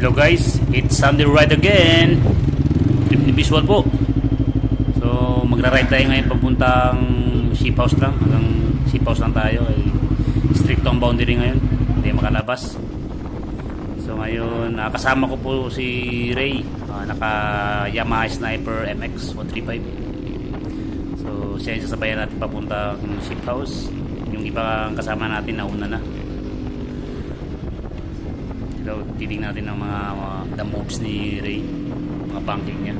Hello guys, it's Sunday ride again. Trip ni Visual po. So magra-ride tayo ngayon papuntang ship house lang. Hanggang ship house lang tayo. Strict ang boundary ngayon, hindi makalabas. So ngayon kasama ko po si Ray, naka Yamaha Sniper MX 135. So siya yung sasabayan natin papuntang ship house. Yung iba kasama natin nauna na. So, titignan natin ng mga the moves ni Ray, mga banking niya.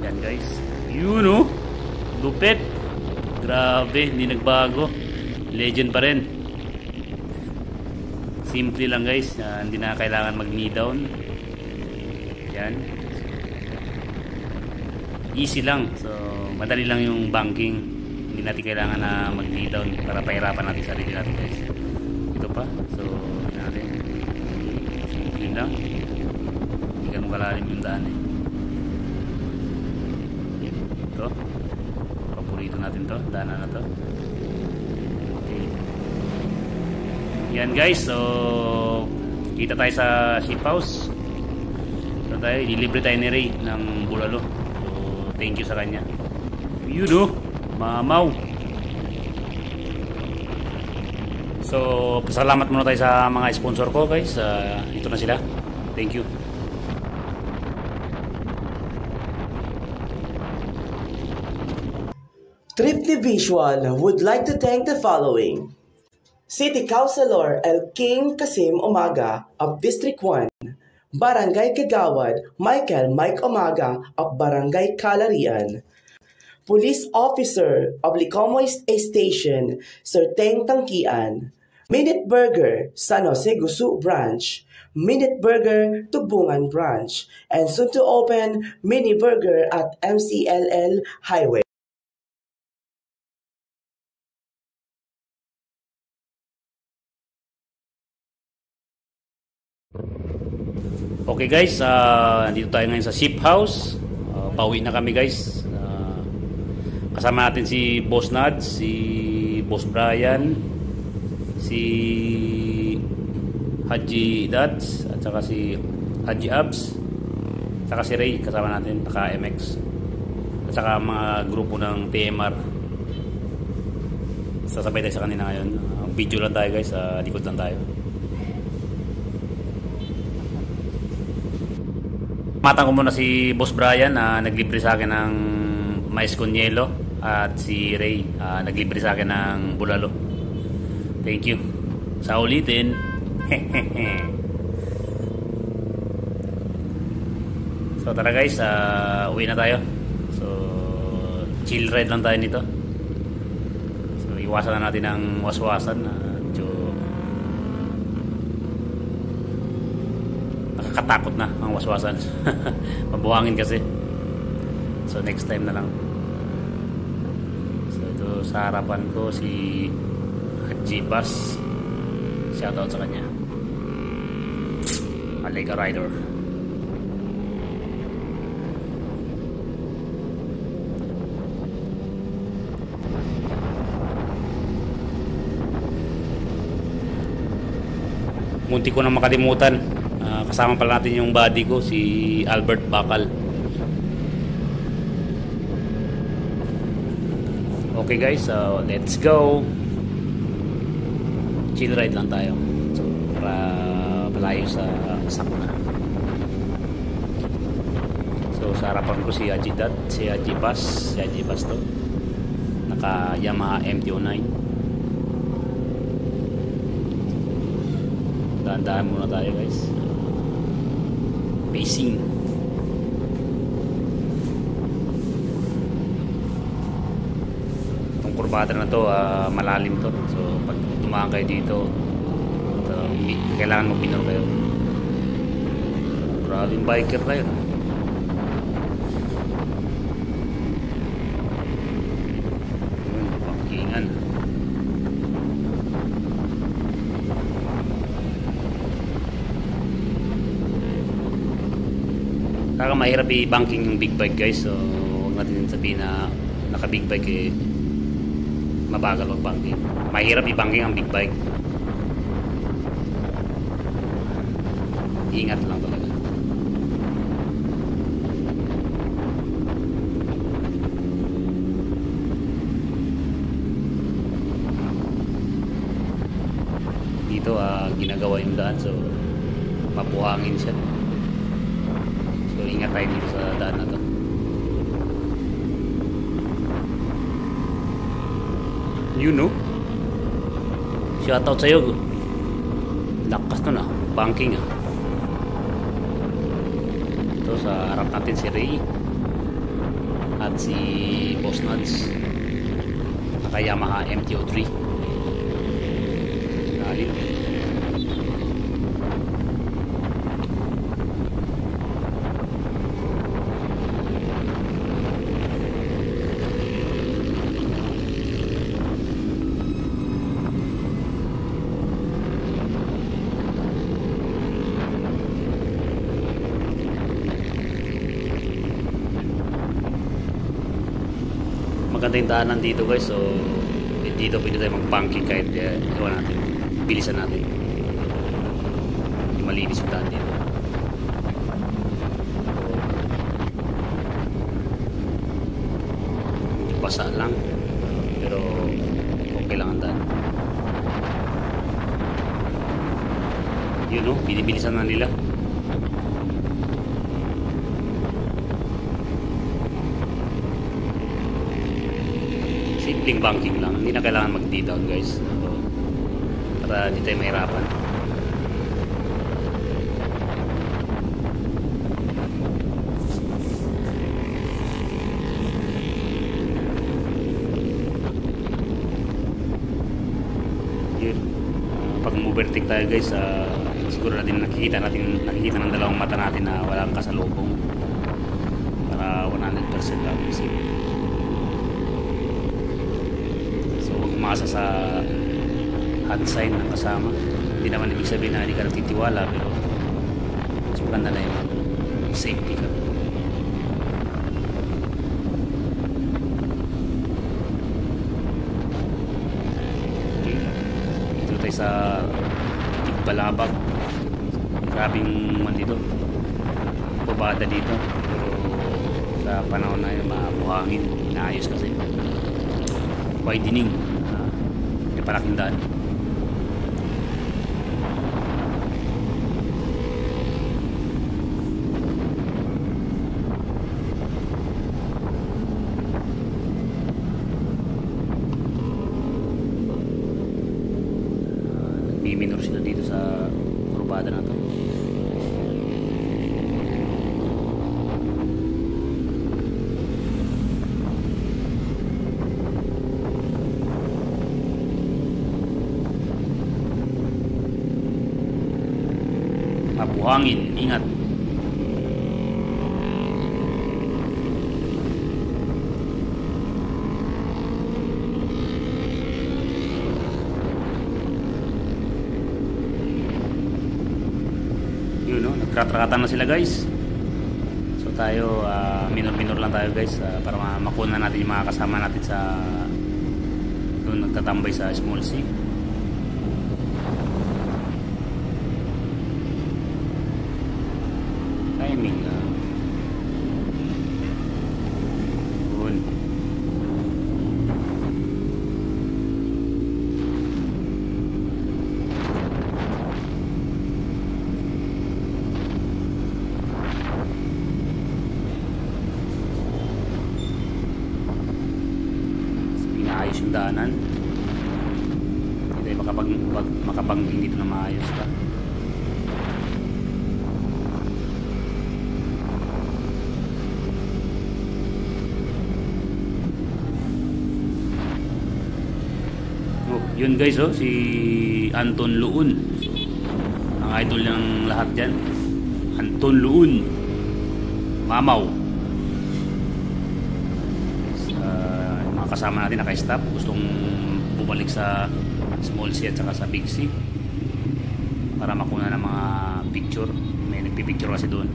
Yan guys, yun o, lupit, grabe, hindi nagbago, legend pa rin. Simple lang guys, hindi na kailangan mag knee down. Yan, easy lang, so madali lang yung banking, hindi natin kailangan na mag knee down para pahirapan natin sarili natin guys. Ito pa, so natin. Okay, yun lang. Hindi ganun kalalim yung daan eh. Ito. Paborito natin to. Daanan na to. Okay. Yan guys. So, kita tayo sa ship house. So, tayo. Ililibre tayo ni Ray ng bulalo. So, thank you sa kanya. Yun o. Mamaw. So, pasalamat muna tayo sa mga sponsor ko guys. Ito na sila. Thank you. Trip ni Visual would like to thank the following. City Councilor El King Kasim Umaga of District 1, Barangay Kagawad Michael Mike Umaga of Barangay Calarian, Police Officer of Licomoy Station Sir Teng Tangkian, Minute Burger, San Jose Gusu Branch, Minute Burger, Tubungan Branch, and soon to open Mini Burger at MCLL Highway. Okay guys, nandito tayo ngayon sa ship house. Pauwi na kami guys. Kasama natin si Boss Nads, si Boss Brian, si Haji Dads, at saka si Haji Abs, at saka si Ray kasama natin, naka MX, at saka mga grupo ng TMR. Sasabay tayo sa kanina ngayon. Video lang tayo guys, likod lang tayo. Matang ko muna si Boss Brian na naglibre sa akin ng mais con hielo, at si Ray naglibre sa akin ng bulalo. Thank you. Sa ulitin. So tara guys, uwi na tayo. So chill ride lang tayo nito. So iwasan na natin ang waswasan. Nakakatakot na ang waswasan. Mabuhangin kasi. So next time na lang. So ito sa harapan ko si Haji Bas. Shoutout sa kanya. Alega Rider. Munti ko na makalimutan. Kasama pala natin yung buddy ko, si Albert Bakal. Okay guys, so let's go. Chill ride lang tayo. So para palayo sa sakuna. So sa harapan ko si Haji Dad, si Haji Bas, si Haji Bas to. Naka Yamaha MT-09. Dahan-dahan muna tayo guys. Pacing. Itong kurbada na to, malalim to. So pag tumahan kayo dito, kailangan mag-minor kayo. Grabe yung biker na yun. Yun, pakingan. Saka mahirap i-banking yung big bike guys. So huwag natin sabihin na naka big bike eh mabagal mag-banking. Mahirap i-banking ang big bike. ingat lang talaga. Dito ginagawa yung daan, so mabuhangin siya. So ingat tayo dito sa daan na to. You know, shoutout sa'yo. Lakas to na, banking Ito sa harap natin si Ray at si Boss Nuts, naka Yamaha MT-03. Dali. Maganda yung daanan dito guys, so dito pwede tayo mag-banking kahit iwan natin, bilisan natin. Hindi malinis yung daan dito. Basa lang, pero okay lang ang daan. Yun binibilisan na nila. Simpleng banking lang, hindi na kailangan mag-D-down guys, so, para hindi tayo mahirapan. Yun, pag overtake tayo guys, siguro natin nakikita ng dalawang mata natin na walang kasalubong para 100% ang isip. Umasa sa hand sign ng kasama. Hindi naman ibig sabihin na hindi ka nagtitiwala, pero mas maganda na yung safety ka. Okay. Dito tayo sa Tigbalabag. Grabing man dito, babada dito, pero sa panahon na yun mabuhangin, inaayos kasi widening. Paraking daan. Nagmiminor sila dito sa kurbada na to. Buhangin, ingat. Yun nagkatrakatan na sila guys. So tayo minor lang tayo guys, para makuna natin yung mga kasama natin sa doon nagtatambay sa Small Sea. Timing lang. Yun. Inaayos yung daanan. Hindi tayo makabangking dito na maayos pa. Yun guys, si Anton Luun, ang idol ng lahat dyan. Anton Luun, Mamaw. Yung mga kasama natin naka-stop, gustong bumalik sa Small Sea at saka sa Big Sea para makuna ng mga picture. May nagpipicture kasi doon.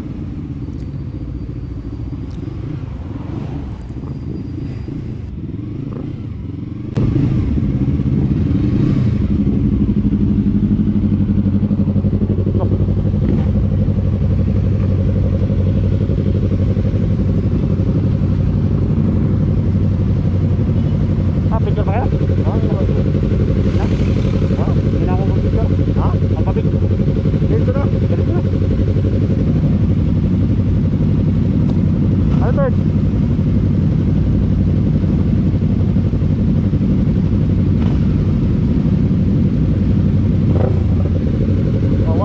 Picture pa kaya? Hindi na ako mag-picture. Ha? Ang papik. Dito na. Dito na. Albert.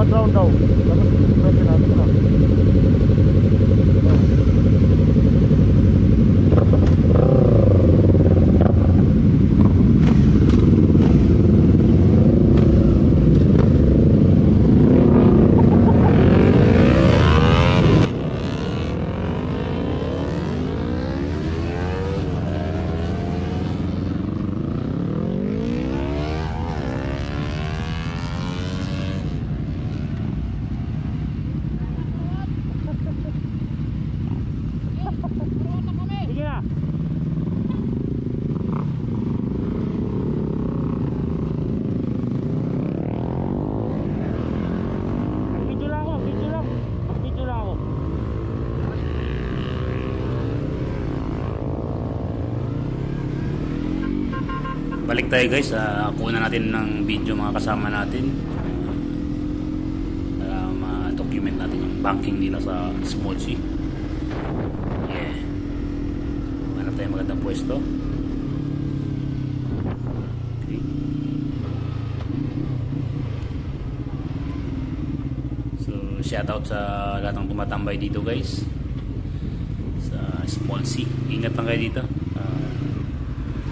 One round daw. Tapos pwede na. Sige na. Video lang ako, video lang. Video lang ako. Balik tayo guys, kuha natin ng video mga kasama natin para ma-document natin yung banking nila sa Small Sea. Yeah. Hanap tayo magandang pwesto. Okay. So shoutout sa lahat ng tumatambay dito guys sa Small Sea. Ingat lang kayo dito,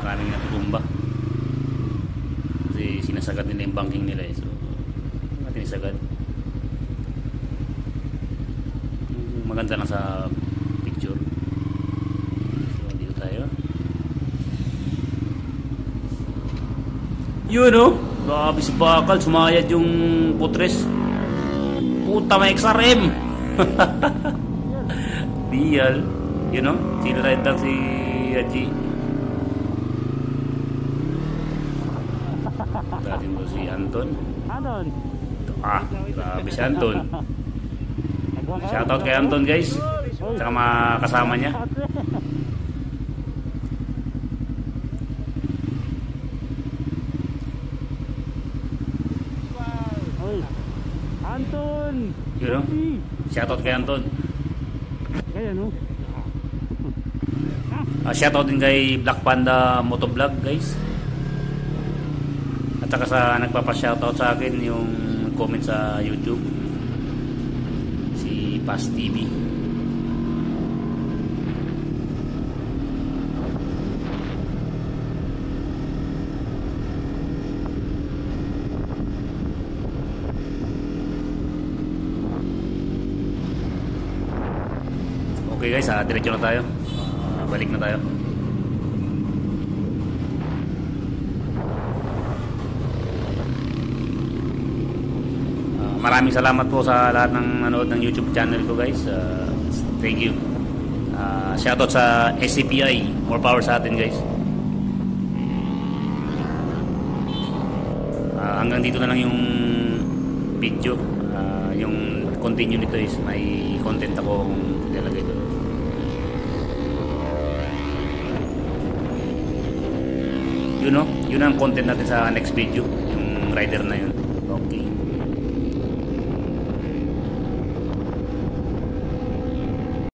maraming natutumba kasi sinasagad nila yung banking nila so natin isagad. Maganda lang sa picture. So dito tayo. Yun o, grabe si Bakal, sumayad yung putres. Puta, may XRM. Dial. You know, chill ride lang si Haji. Dating mo si Anton. Anton. Grabe si Anton. Shoutout kay Anton guys, tsaka mga kasama niya. Anton. You know, shoutout kay Anton. Kaya no. Shoutout din kay Black Panda Motovlog guys. At saka sa nagpapa-shoutout sa akin yung comment sa YouTube, si Pas TV. Okay guys, diretso na tayo. Balik na tayo. Maraming salamat po sa lahat ng nanood ng YouTube channel ko guys. Thank you. Shoutout sa SCPI, more power sa atin guys. Hanggang dito na lang yung video. Yung continue nito is may content akong ilalagay doon. Yun ang content natin sa next video, yung rider na yun.